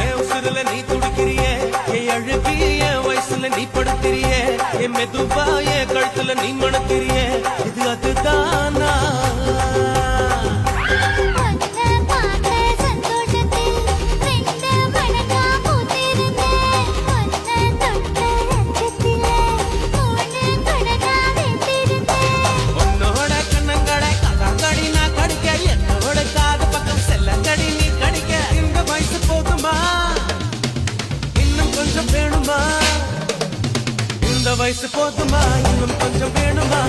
என் உசுருல நீ துடிக்கிறிய என் அழுகி என் வயசுல நீ படுத்திரிய என் மெதுவா என் கழுத்துல நீ மணக்கிறிய இது அதுதானா இந்த வயசு போதுமா இன்னும் கொஞ்சம் வேணுமா